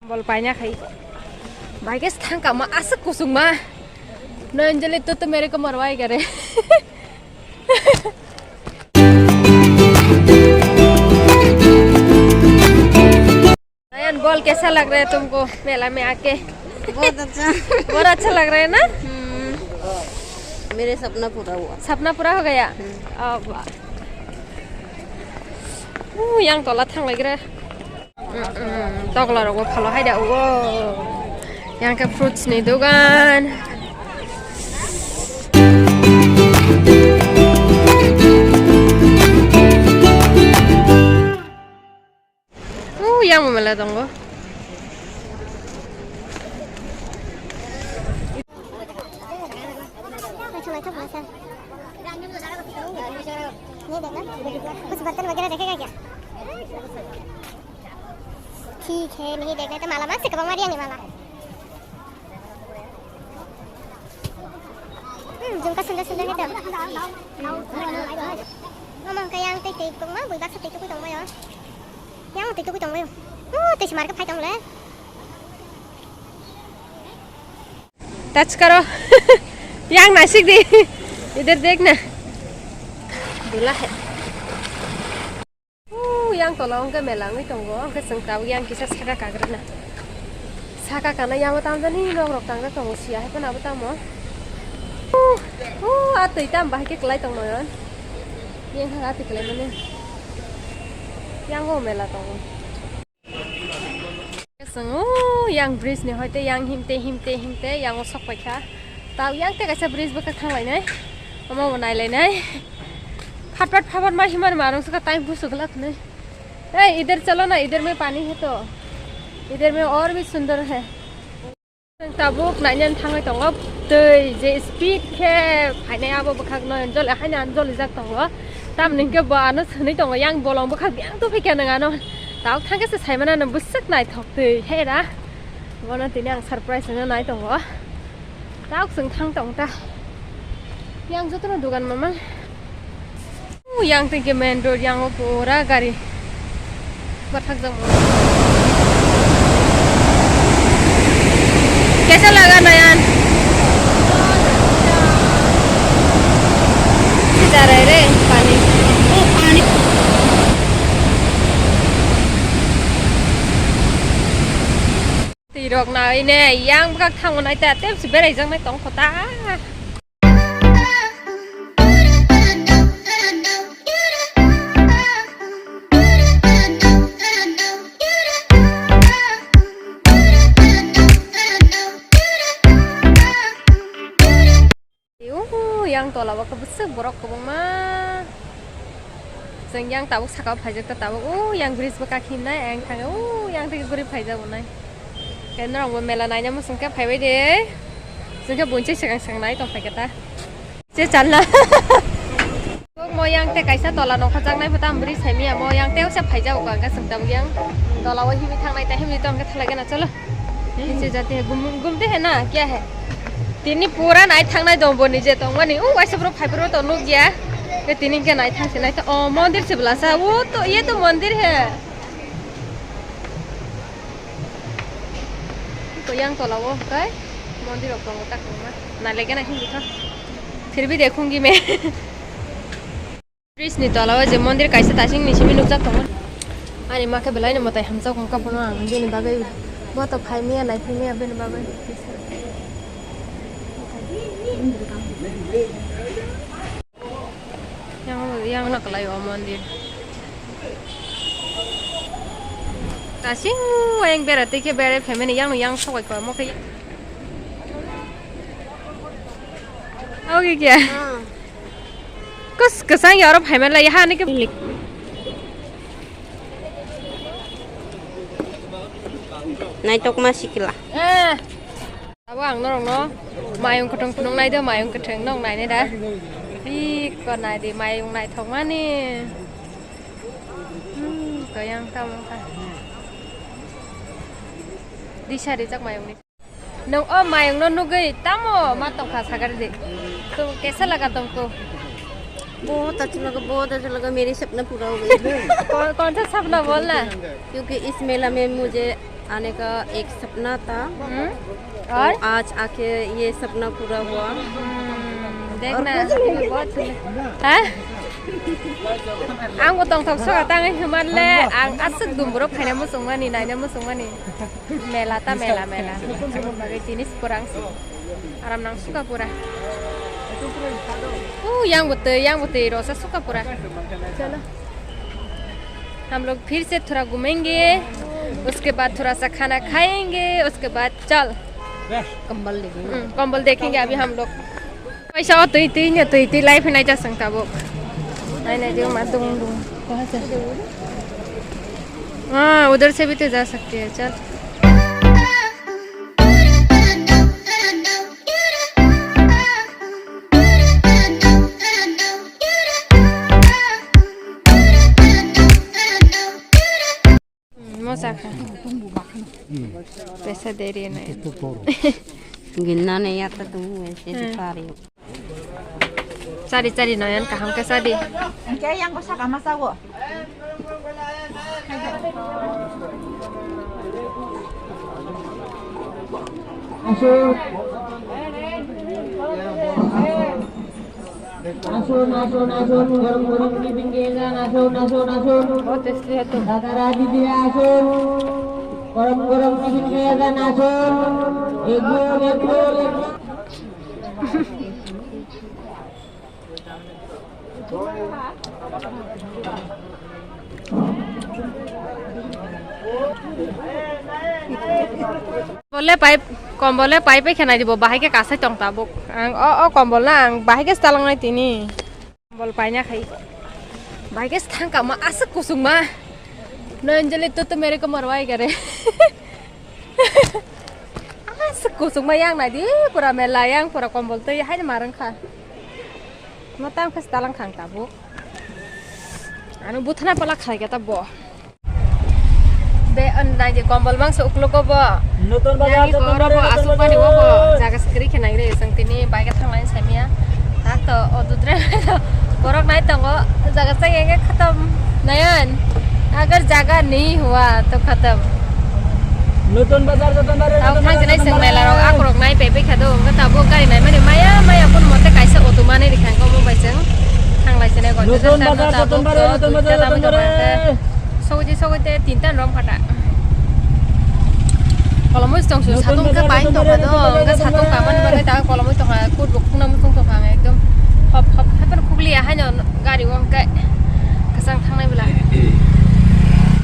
Bol banyak hai. भाई के स्थान का मा आस कुसुम मा नंजले तो मेरे को मरवाई करे नयन बोल कैसा लग रहा है तुमको मेला में आके? बहुत अच्छा। बहुत अच्छा लग रहा है ना? मेरे सपना पूरा हुआ। सपना पूरा हो गया? अब yang tolak thang lagi re toglar aku kalau ada yang ke fruits nih tuh kan yang mau melihat tunggu कुछ बर्तन वगैरह देखेगा क्या? ठीक है नहीं देखना तो माला मार से कब मारिया नहीं माला झुमका सुंदर सुंदर है तो mama kayang tây tây tung má bụi bát tây tung mày à yang tây tung mày tây chỉ मार के फाइट ले टच करो yang नासिक दी इधर देखना दूल्हा है yang tolong ke melang itu tunggu ke sengkau yang kisah saka kagrana saka karena yang utama ni rok tangga tunggu siapa pun apa tamu atau itu ambah ke kelai tunggu yon yang harap kelai mana yang go mela tunggu kesengu yang bridge ni hoite yang himte yang osok pakai tahu yang te kaisa bridge bekas thang lain nih mau menai lain nih फटफट मार हिमर मारूं उसका time पूछ गलत नहीं इधर चलो ना इधर में पानी है तो इधर में और भी सुंदर है तबुक नाइनन थांग दंगो दै जे स्पीड के फाइनाय आबो बखाक न जल हायना जल जाक दंगो ताम निंके बानो सनै दंगो yang bolong बखाक yang तो फैका नङा न दाउ थांगे से साइमना न बुसक नाय थक दै हेरा बनो तिनि आं सरप्राइज न नाय दंगो दाउ जों थां दं ता yang जतन दुकान मामा yang tinggi main road yang pura gari बरखक जम कैसा लगा नयन जा रहे रे पानी तीरक नाई ने yang các thằng này ta tiếp sẽ bên này tổng khổ ta yang tola waktu besar borok kebun mah, yang tahu sakau pajak tahu, yang beris bekas hina, yang tangga, yang tiga gurih pajak bunai, karena orang melananya musim ke pajak deh, sehingga buncit sekarang naik toh pajak ta, cecana, mau yang teh kaisa tola nong kacang naik pertama beris hemi ya, mau yang teh usah pajak bukan kan sebentar yang tola wah himi tang naik teh himi tom kita lagi nak colo, ini jadi gum deh na, क्या है तिनी पूरा night थांनाय दं बनि जे दं माने vice pro fibre तो नुक गया के तिनी के नाइट थांसे नाइट मंदिर से बुला सा वो तो ये तो मंदिर है तो yang तो लाओ काय मंदिर ओपन होता कमा ना लेके नहीं दिखा फिर भी देखूंगी मैं ब्रिज नि तो लाओ जे मंदिर कैसे तासिंग निसे भी नुक जा दं अनि माके बेलाय न मताय हमजा कंका बनो आं बेनि बागै बहुत फाइमिया नाइ फाइमिया बेनि बागै yang nak layu mandir. Tasing yang berarti ke bere family yang sokoi ko mo kaya. Oke kya? Kus kesang ya orang family ya ni ke milik. Naik tok masih kila. Abang norong no, mayung ketong kunung nai dah mayung keteng nong nai ni dah. Còn này thì mày này thống á nè có yang tâm đi xa đi chắc mày đi nông mày nó nuôi cái tắm mà tổng khá sao cái gì तो कैसा लगा तुमको बहुत अच्छा लगा मेरे सपना पूरा हो गया कौन सा सपना बोलना क्योंकि इस मेला में मुझे आने का एक सपना था और आज आके ये सपना पूरा हुआ देखना बहुत hah ang utang thok soka tang human le ang asuk dumbro khaina musung mani naina musung mani mela ta mela bagai jenis kurang sih aram nang suka pura yang betul rosa suka pura चलो हम लोग फिर से थोड़ा घूमेंगे उसके बाद थोड़ा सा खाना खाएंगे उसके बाद चल कंबल देखेंगे अभी हम लोग पैसा तुई लाइफ नहीं जा सकता वो नहीं जो मैं दूँ हाँ उधर से भी तो जा सकती है चल पैसा दे रही है ना गिनना नहीं आता तुम ऐसे दिखा रही हो cari noyan kaham ke sadi Kaya yang kosak sama sawo. Asun, gorong-gorong di pinggiran, asun. oh tesli itu Dakara di dia asun, gorong-gorong di pinggiran, asun. Ego. Boleh kombolnya pipe kena di bawah ke kasih tong tabuk. Oh kombolnya bahaya ke setelah ngai tini. Kombol painnya kai. Bahaya ke sekarang kamu asik kusung mah. Nanjel itu tuh mereka marwai kere. Asik kusung mah yang nadi pura melayang pura kombol tuh ya hanya marang kah. Matang ke setelah kang tabuk. Anu butana pala khai kita boh. Be andai di kombol bang seuklo ko bo. Nutun Yang ko bo asuk pani wo bo jaga skri kena ire sang tini baik thang lain samia. Tak to odudre borok nai tongo jaga sang yang khatam nayan. अगर जगह नहीं हुआ तो खत्म Nutun bazar tahu kan jenis yang melar aku rok naik pepe kado nggak tahu kali naik mana maya pun mau teh kaisa otomatis di kangkong mau baiseng hang lai sini kau Nutun bazar sogo teh tinta rom kata kalau mau stung satu ke pain tuh kado nggak satu kaman bagai tahu kalau mau tuh kut bukung namu tuh kang ekdom hop hapen kuliah hanya gari wong kayak kesang thang naik belah